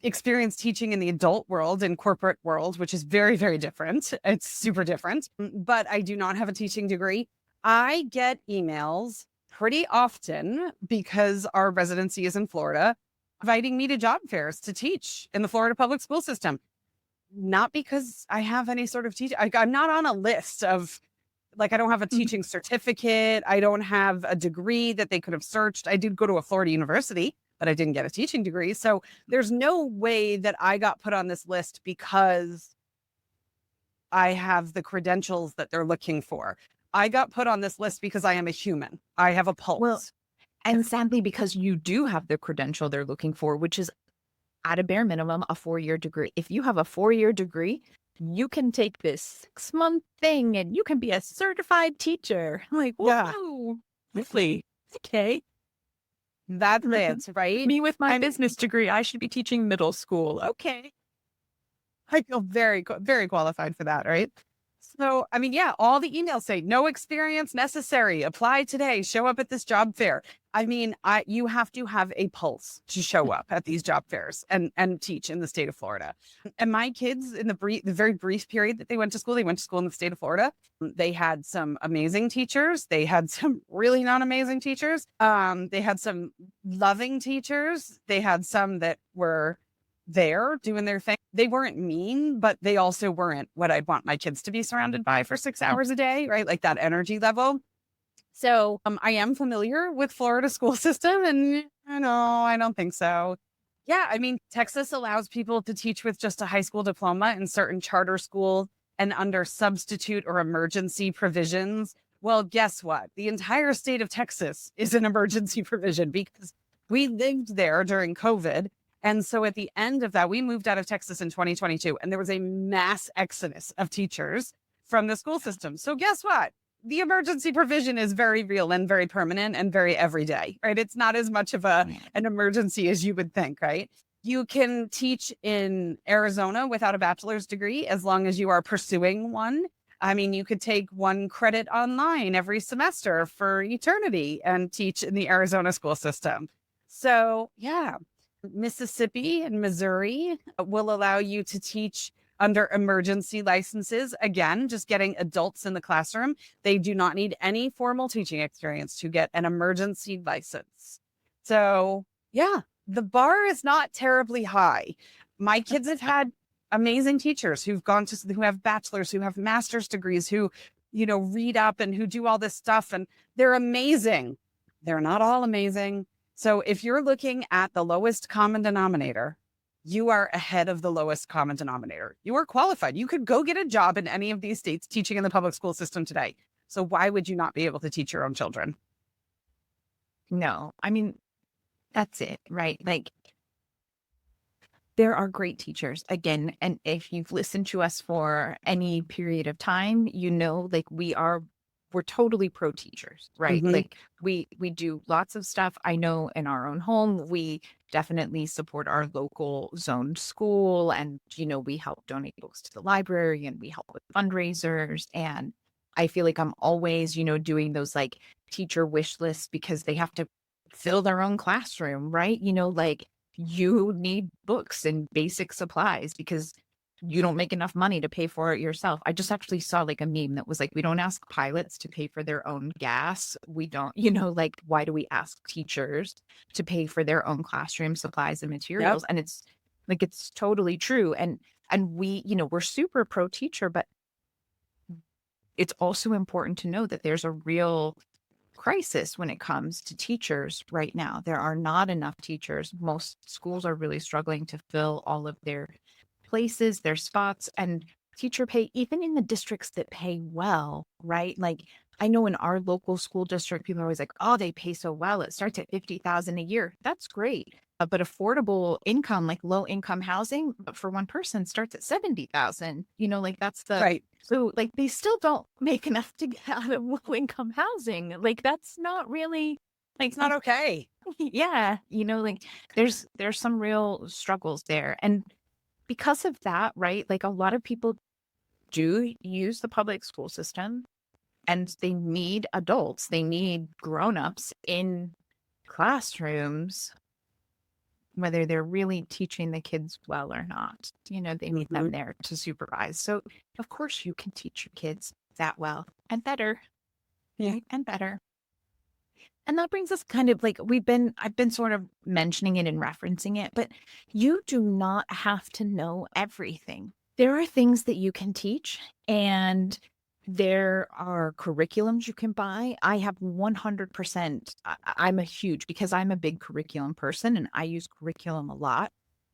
experience teaching in the adult world and corporate world, which is very, very different. It's super different, but I do not have a teaching degree. I get emails pretty often because our residency is in Florida, inviting me to job fairs to teach in the Florida public school system. Not because I have any sort of teaching. I'm not on a list of like, I don't have a teaching certificate. I don't have a degree that they could have searched. I did go to a Florida university, but I didn't get a teaching degree. So there's no way that I got put on this list because I have the credentials that they're looking for. I got put on this list because I am a human. I have a pulse. Well, and sadly, because you do have the credential they're looking for, which is at a bare minimum, a 4-year degree. If you have a 4-year degree, you can take this 6-month thing and you can be a certified teacher. I'm like, whoa, really? Okay. That's it, right? Me with my business degree, I should be teaching middle school. Okay. I feel very, very qualified for that, right? So, I mean, yeah, all the emails say no experience necessary. Apply today. Show up at this job fair. I mean, you have to have a pulse to show up at these job fairs and teach in the state of Florida. And my kids, in the very brief period that they went to school in the state of Florida. They had some amazing teachers. They had some really not amazing teachers. They had some loving teachers. They had some that were there doing their thing. They weren't mean, but they also weren't what I'd want my kids to be surrounded by for 6 hours a day, right? Like that energy level. So I am familiar with Florida school system and I don't think so. Yeah, I mean, Texas allows people to teach with just a high school diploma in certain charter schools and under substitute or emergency provisions. Well, guess what? The entire state of Texas is an emergency provision because we lived there during COVID. And so at the end of that, we moved out of Texas in 2022, and there was a mass exodus of teachers from the school system. So guess what? The emergency provision is very real and very permanent and very everyday, right? It's not as much of an emergency as you would think, right? You can teach in Arizona without a bachelor's degree as long as you are pursuing one. I mean, you could take 1 credit online every semester for eternity and teach in the Arizona school system. So yeah. Mississippi and Missouri will allow you to teach under emergency licenses. Again, just getting adults in the classroom. They do not need any formal teaching experience to get an emergency license. So, yeah, the bar is not terribly high. My kids have had amazing teachers who have bachelors, who have master's degrees, who, read up and who do all this stuff, and they're amazing. They're not all amazing. So, if you're looking at the lowest common denominator, you are ahead of the lowest common denominator. You are qualified. You could go get a job in any of these states teaching in the public school system today. So, why would you not be able to teach your own children? No, I mean, that's it, right? Like, there are great teachers again, and if you've listened to us for any period of time, like we're totally pro teachers, right? Hmm. Like we do lots of stuff. I know in our own home, we definitely support our local zoned school, and we help donate books to the library, and we help with fundraisers. And I feel like I'm always, doing those like teacher wish lists because they have to fill their own classroom, right? Like you need books and basic supplies because you don't make enough money to pay for it yourself. I just actually saw like a meme that was like, we don't ask pilots to pay for their own gas. We don't, like, why do we ask teachers to pay for their own classroom supplies and Yep. materials? And it's like, it's totally true. And we, we're super pro teacher, but it's also important to know that there's a real crisis when it comes to teachers right now. There are not enough teachers. Most schools are really struggling to fill all of their places, their spots, and teacher pay, even in the districts that pay well, right? Like I know in our local school district, people are always like, oh, they pay so well. It starts at 50,000 a year. That's great. But affordable income, like low income housing for one person starts at 70,000, like that's Right. so like they still don't make enough to get out of low income housing. Like that's not really like It's not okay. yeah, like there's some real struggles there. And because of that, right? Like a lot of people do use the public school system and they need adults, they need grown-ups in classrooms, whether they're really teaching the kids well or not. They need them Hmm. there to supervise. So, of course, you can teach your kids that well and better, Yeah. right? And better. And that brings us kind of like I've been sort of mentioning it and referencing it, but you do not have to know everything. There are things that you can teach, and there are curriculums you can buy. I have 100%, I'm a huge, because I'm a big curriculum person and I use curriculum a lot.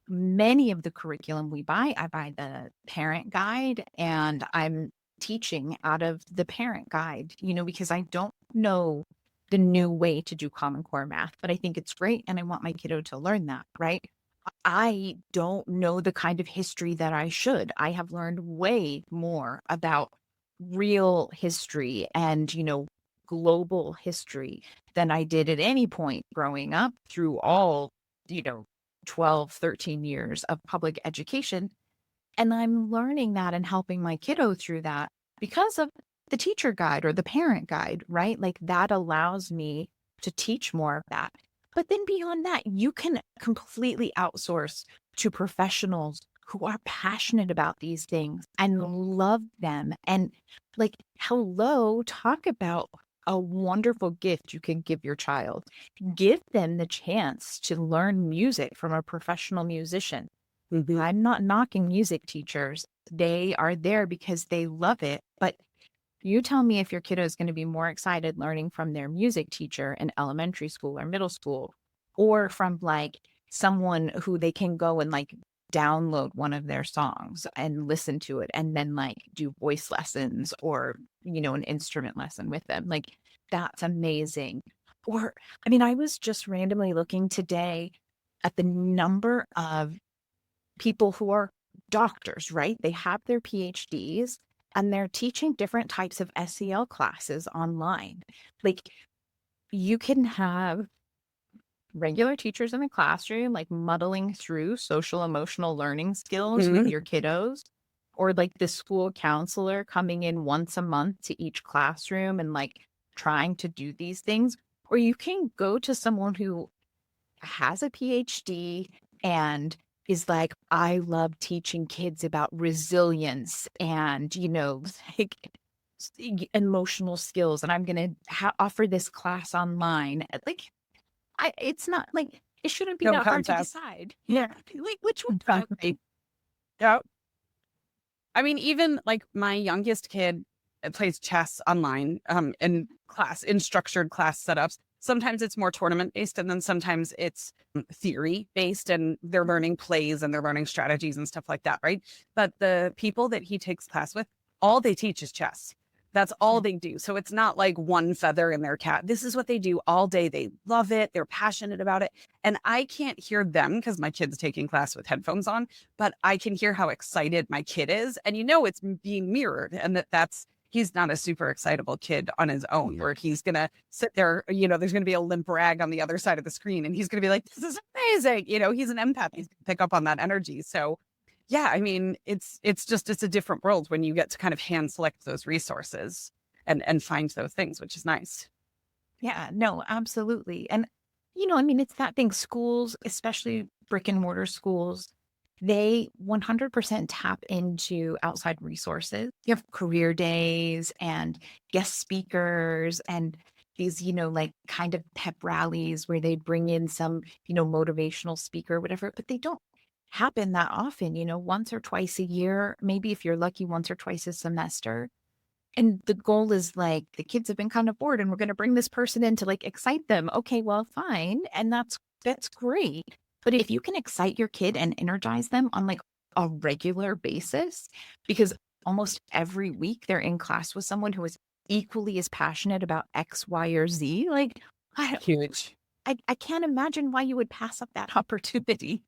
Many of the curriculum we buy, I buy the parent guide and I'm teaching out of the parent guide, because I don't know the new way to do Common Core math, but I think it's great and I want my kiddo to learn that, right? I don't know the kind of history that I should. I have learned way more about real history and, global history than I did at any point growing up through all, you know, 12, 13 years of public education. And I'm learning that and helping my kiddo through that because of the teacher guide or the parent guide, right? Like that allows me to teach more of that. But then beyond that, you can completely outsource to professionals who are passionate about these things and love them. And like, hello, talk about a wonderful gift you can give your child. Give them the chance to learn music from a professional musician. Hmm. I'm not knocking music teachers. They are there because they love it. But you tell me if your kiddo is going to be more excited learning from their music teacher in elementary school or middle school, or from like someone who they can go and like download one of their songs and listen to it and then like do voice lessons or, an instrument lesson with them. Like that's amazing. Or, I mean, I was just randomly looking today at the number of people who are doctors, right? They have their PhDs and they're teaching different types of SEL classes online. Like you can have regular teachers in the classroom, like muddling through social emotional learning skills with Hmm. your kiddos, or like the school counselor coming in once a month to each classroom and like trying to do these things. Or you can go to someone who has a PhD and is like, I love teaching kids about resilience and, like emotional skills. And I'm going to offer this class online. Like, it's not like, it shouldn't be No that hard to contest. decide. Yeah. Like, which one? Exactly. Yeah. I mean, even like my youngest kid plays chess online in class, in structured class setups. Sometimes it's more tournament based, and then sometimes it's theory based, and they're learning plays and they're learning strategies and stuff like that, right? But the people that he takes class with, all they teach is chess. That's all they do. So it's not like one feather in their cap. This is what they do all day. They love it. They're passionate about it. And I can't hear them because my kid's taking class with headphones on, but I can hear how excited my kid is. And it's being mirrored, and he's not a super excitable kid on his own, where he's going to sit there, there's going to be a limp rag on the other side of the screen and he's going to be like, this is amazing. He's an empath. He's going to pick up on that energy. So yeah, I mean, it's a different world when you get to kind of hand select those resources and find those things, which is nice. Yeah, no, absolutely. And, I mean, it's that thing. Schools, especially brick and mortar schools, they 100% tap into outside resources. You have career days and guest speakers and these, like kind of pep rallies where they bring in some, motivational speaker, whatever, but they don't happen that often, once or twice a year, maybe if you're lucky, once or twice a semester. And the goal is like, the kids have been kind of bored and we're going to bring this person in to like excite them. Okay, well, fine. And that's great. But if you can excite your kid and energize them on like a regular basis, because almost every week they're in class with someone who is equally as passionate about X, Y, or Z, like Huge. I can't imagine why you would pass up that opportunity.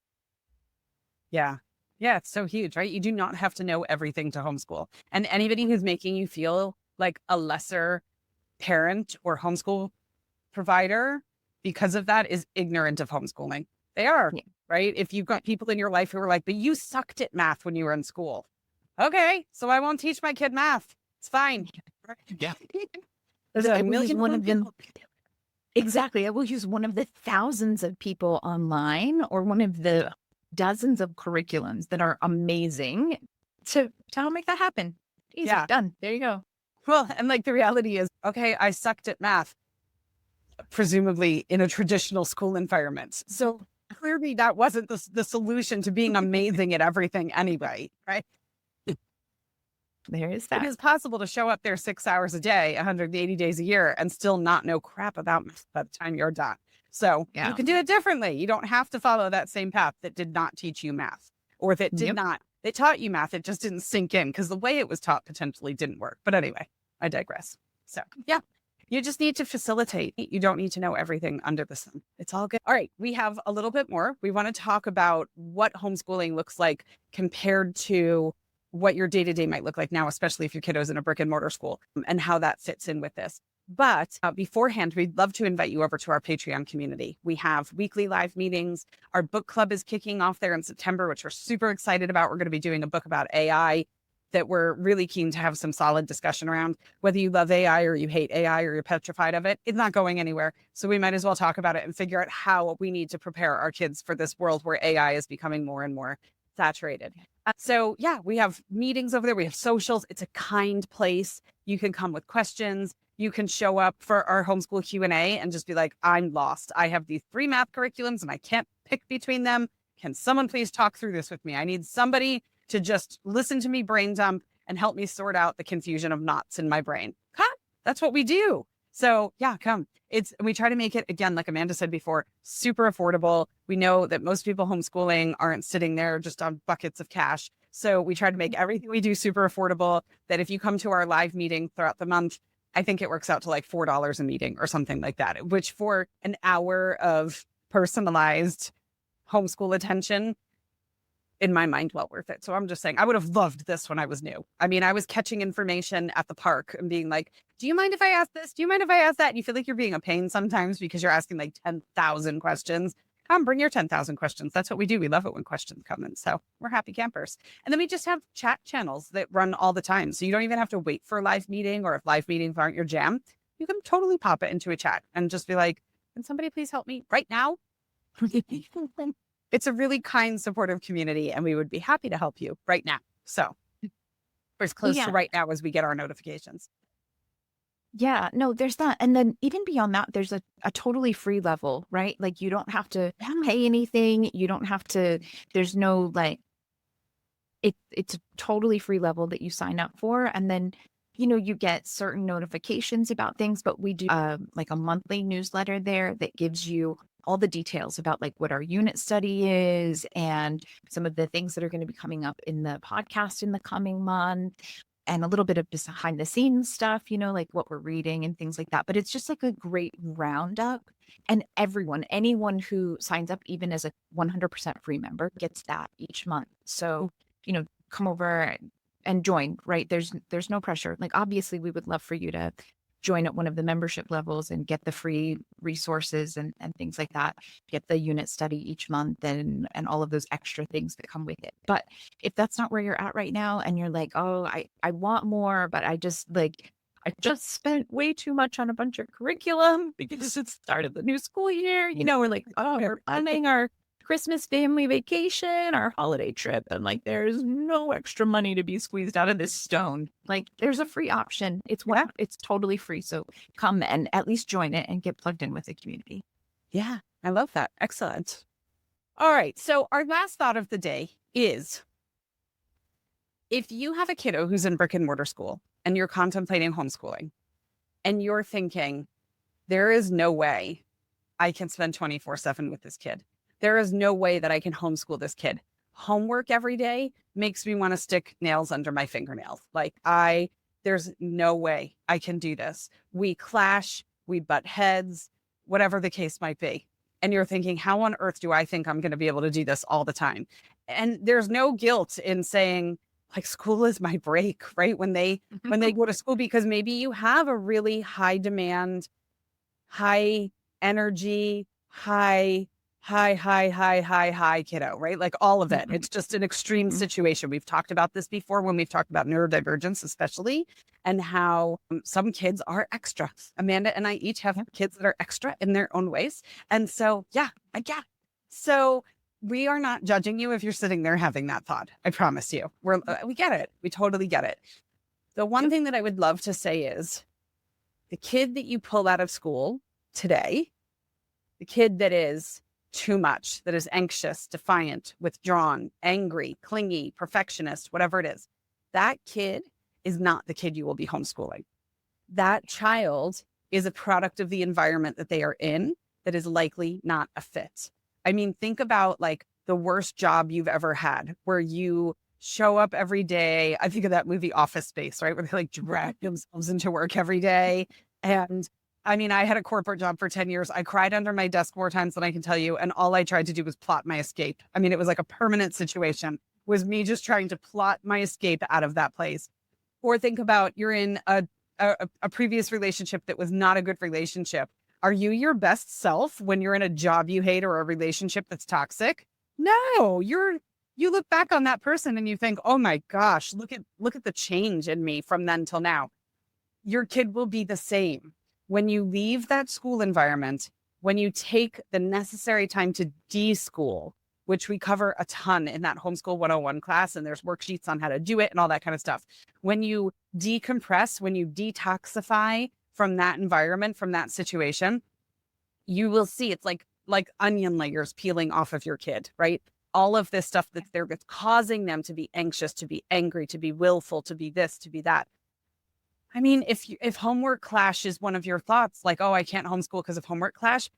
Yeah. Yeah, it's so huge, right? You do not have to know everything to homeschool. And anybody who's making you feel like a lesser parent or homeschool provider because of that is ignorant of homeschooling. They are, Yeah. right? If you've got people in your life who are like, but you sucked at math when you were in school. Okay, so I won't teach my kid math. It's fine. Yeah. There's a million one of them. people. Exactly. I will use one of the thousands of people online or one of the dozens of curriculums that are amazing to help make that happen. Easy. Yeah. Done. There you go. Well, and like the reality is, okay, I sucked at math, presumably in a traditional school environment. So clearly that wasn't the solution to being amazing at everything anyway, right? There is It that. is possible to show up there 6 hours a day, 180 days a year, and still not know crap about math by the time you're done. So Yeah. you can do it differently. You don't have to follow that same path that did not teach you math, or that did Yep. not. They taught you math. It just didn't sink in because the way it was taught potentially didn't work. But anyway, I digress. So yeah, you just need to facilitate. You don't need to know everything under the sun. It's all good. All right. We have a little bit more. We want to talk about what homeschooling looks like compared to what your day-to-day might look like now, especially if your kiddo's in a brick and mortar school, and how that fits in with this. But beforehand, we'd love to invite you over to our Patreon community. We have weekly live meetings. Our book club is kicking off there in September, which we're super excited about. We're going to be doing a book about AI that we're really keen to have some solid discussion around. Whether you love AI or you hate AI or you're petrified of it, it's not going anywhere. So we might as well talk about it and figure out how we need to prepare our kids for this world where AI is becoming more and more saturated. So yeah, we have meetings over there. We have socials. It's a kind place. You can come with questions. You can show up for our homeschool Q&A and just be like, I'm lost. I have these 3 math curriculums and I can't pick between them. Can someone please talk through this with me? I need somebody to just listen to me brain dump and help me sort out the confusion of knots in my brain. That's what we do. So yeah, come. We try to make it, again, like Amanda said before, super affordable. We know that most people homeschooling aren't sitting there just on buckets of cash. So we try to make everything we do super affordable, that if you come to our live meeting throughout the month, I think it works out to like $4 a meeting or something like that, which for an hour of personalized homeschool attention, in my mind, well worth it. So I'm just saying, I would have loved this when I was new. I mean, I was catching information at the park and being like, do you mind if I ask this? Do you mind if I ask that? And you feel like you're being a pain sometimes because you're asking like 10,000 questions. Come, bring your 10,000 questions. That's what we do. We love it when questions come in. So we're happy campers. And then we just have chat channels that run all the time. So you don't even have to wait for a live meeting, or if live meetings aren't your jam, you can totally pop it into a chat and just be like, can somebody please help me right now? It's a really kind, supportive community, and we would be happy to help you right now. So we're as close to right now as we get our notifications. Yeah, no, there's that. And then even beyond that, there's a totally free level, right? Like you don't have to pay anything. You don't have to, there's no like, it's a totally free level that you sign up for. And then, you get certain notifications about things, but we do like a monthly newsletter there that gives you all the details about like what our unit study is and some of the things that are going to be coming up in the podcast in the coming month and a little bit of behind the scenes stuff, like what we're reading and things like that. But it's just like a great roundup. And anyone who signs up, even as a 100% free member, gets that each month. So, come over and join, right? There's no pressure. Like, obviously, we would love for you to join at one of the membership levels and get the free resources and things like that, get the unit study each month and all of those extra things that come with it. But if that's not where you're at right now and you're like, oh, I want more, but I just spent way too much on a bunch of curriculum because it started the new school year. We're like, oh, we're planning our Christmas family vacation, our holiday trip, and like there's no extra money to be squeezed out of this stone. Like there's a free option. It's totally free. So come and at least join it and get plugged in with the community. Yeah, I love that. Excellent. All right. So our last thought of the day is if you have a kiddo who's in brick and mortar school and you're contemplating homeschooling and you're thinking, there is no way I can spend 24/7 with this kid. There is no way that I can homeschool this kid. Homework every day makes me want to stick nails under my fingernails. There's no way I can do this. We clash, we butt heads, whatever the case might be. And you're thinking, how on earth do I think I'm going to be able to do this all the time? And there's no guilt in saying, like, school is my break, right? When they go to school, because maybe you have a really high demand, high energy, high kiddo, right? Like all of it. It's just an extreme situation. We've talked about this before when we've talked about neurodivergence, especially, and how some kids are extra. Amanda and I each have kids that are extra in their own ways. And so, yeah, I get it. So we are not judging you if you're sitting there having that thought. I promise you. We get it. We totally get it. The one thing that I would love to say is the kid that you pull out of school today, the kid that is too much, that is anxious, defiant, withdrawn, angry, clingy, perfectionist, whatever it is, that kid is not the kid you will be homeschooling. That child is a product of the environment that they are in that is likely not a fit. I mean, think about like the worst job you've ever had where you show up every day. I think of that movie Office Space, right? Where they like drag themselves into work every day. And I mean, I had a corporate job for 10 years. I cried under my desk more times than I can tell you. And all I tried to do was plot my escape. I mean, it was like a permanent situation, was me just trying to plot my escape out of that place. Or think about you're in a previous relationship that was not a good relationship. Are you your best self when you're in a job you hate or a relationship that's toxic? No, you look back on that person and you think, oh my gosh, look at the change in me from then till now. Your kid will be the same. When you leave that school environment, when you take the necessary time to de-school, which we cover a ton in that Homeschool 101 class, and there's worksheets on how to do it and all that kind of stuff. When you decompress, when you detoxify from that environment, from that situation, you will see it's like onion layers peeling off of your kid, right? All of this stuff that's causing them to be anxious, to be angry, to be willful, to be this, to be that. I mean, if homework clash is one of your thoughts, like, oh, I can't homeschool because of homework clash,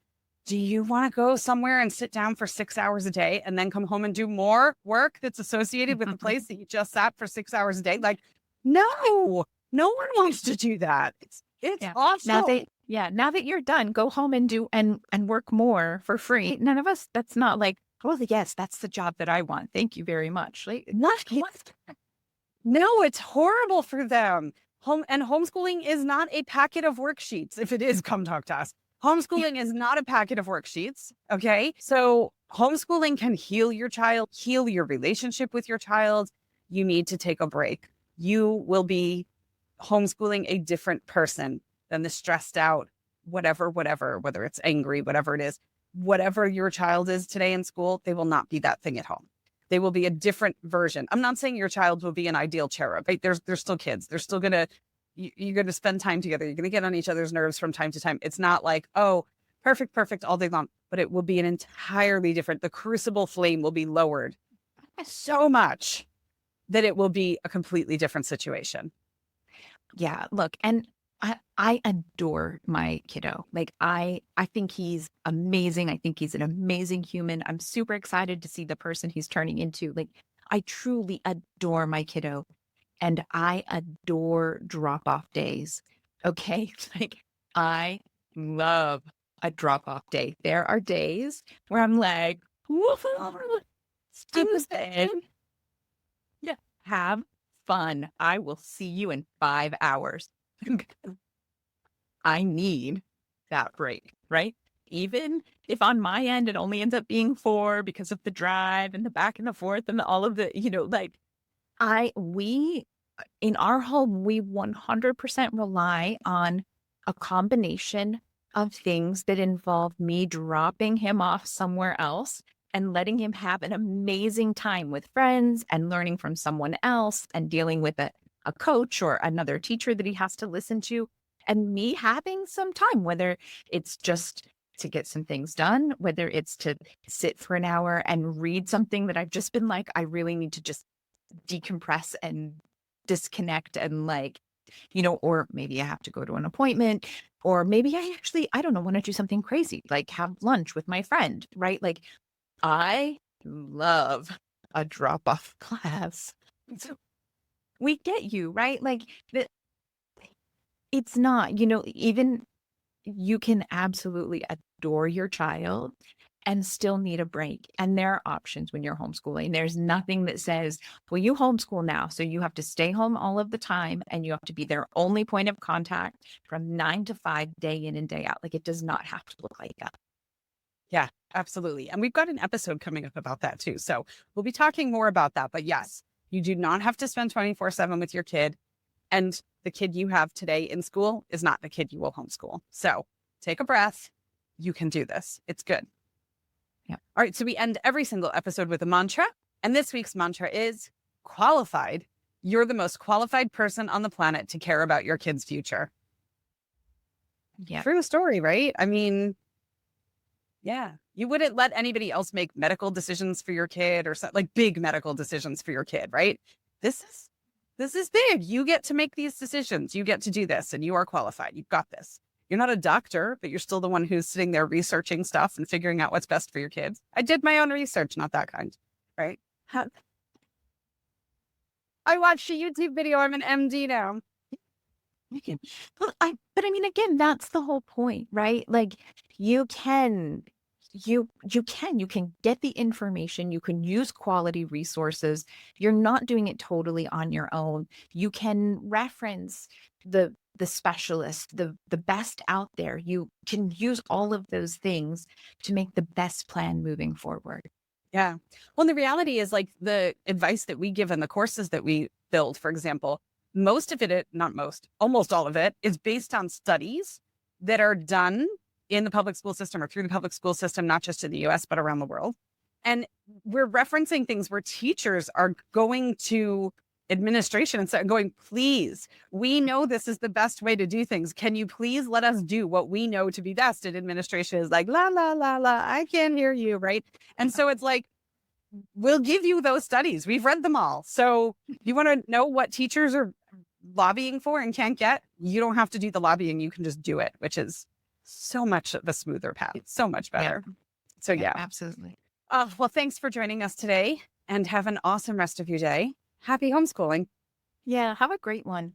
do you want to go somewhere and sit down for 6 hours a day and then come home and do more work that's associated with the place that you just sat for 6 hours a day? Like, no one wants to do that. It's awesome. Now that you're done, go home and do and work more for free. None of us, that's not like, oh, yes, that's the job that I want. Thank you very much. Like, no, it's horrible for them. Homeschooling is not a packet of worksheets. If it is, come talk to us. Homeschooling is not a packet of worksheets. Okay. So homeschooling can heal your child, heal your relationship with your child. You need to take a break. You will be homeschooling a different person than the stressed out, whatever, whether it's angry, whatever it is, whatever your child is today in school, they will not be that thing at home. They will be a different version. I'm not saying your child will be an ideal cherub, right? They're still kids. They're still going to you're going to spend time together. You're going to get on each other's nerves from time to time. It's not like, oh, perfect, perfect all day long, but it will be an entirely different, the crucible flame will be lowered so much that it will be a completely different situation. Yeah, look, and I adore my kiddo. Like I think he's amazing. I think he's an amazing human. I'm super excited to see the person he's turning into. Like I truly adore my kiddo and I adore drop-off days. Okay? Like I love a drop-off day. There are days where I'm like, woof, Tuesday. Yeah, have fun. I will see you in 5 hours. I need that break, right? Even if on my end it only ends up being 4 because of the drive and the back and the forth and all of the, like we in our home, we 100% rely on a combination of things that involve me dropping him off somewhere else and letting him have an amazing time with friends and learning from someone else and dealing with a coach or another teacher that he has to listen to, and me having some time, whether it's just to get some things done, whether it's to sit for an hour and read something that I've just been like, I really need to just decompress and disconnect and or maybe I have to go to an appointment, or maybe I don't know, want to do something crazy, like have lunch with my friend, right? Like I love a drop off class. So we get you, right? Like it's not, even you can absolutely adore your child and still need a break. And there are options when you're homeschooling. There's nothing that says, well, you homeschool now, so you have to stay home all of the time and you have to be their only point of contact from 9 to 5, day in and day out. Like it does not have to look like that. Yeah, absolutely. And we've got an episode coming up about that too. So we'll be talking more about that. But yes, you do not have to spend 24/7 with your kid. And the kid you have today in school is not the kid you will homeschool. So take a breath. You can do this. It's good. Yeah. All right. So we end every single episode with a mantra. And this week's mantra is qualified. You're the most qualified person on the planet to care about your kid's future. Yeah. True story, right? I mean, yeah, you wouldn't let anybody else make medical decisions for your kid or like big medical decisions for your kid, right? This is big. You get to make these decisions. You get to do this and you are qualified. You've got this. You're not a doctor, but you're still the one who's sitting there researching stuff and figuring out what's best for your kids. I did my own research, not that kind, right? I watched a YouTube video. I'm an MD now. But I mean, again, that's the whole point, right? Like you can get the information, you can use quality resources. You're not doing it totally on your own. You can reference the specialist, the best out there. You can use all of those things to make the best plan moving forward. Yeah. Well, the reality is like the advice that we give in the courses that we build, for example, most of it, not most, almost all of it is based on studies that are done in the public school system or through the public school system, not just in the US, but around the world. And we're referencing things where teachers are going to administration and going, please, we know this is the best way to do things. Can you please let us do what we know to be best? And administration is like, la, la, la, la, I can't hear you, right? And so it's like, we'll give you those studies. We've read them all. So you want to know what teachers are lobbying for and can't get? You don't have to do the lobbying. You can just do it, which is so much of a smoother path, so much better. Yeah. So yeah, absolutely. Well, thanks for joining us today and have an awesome rest of your day. Happy homeschooling. Yeah, have a great one.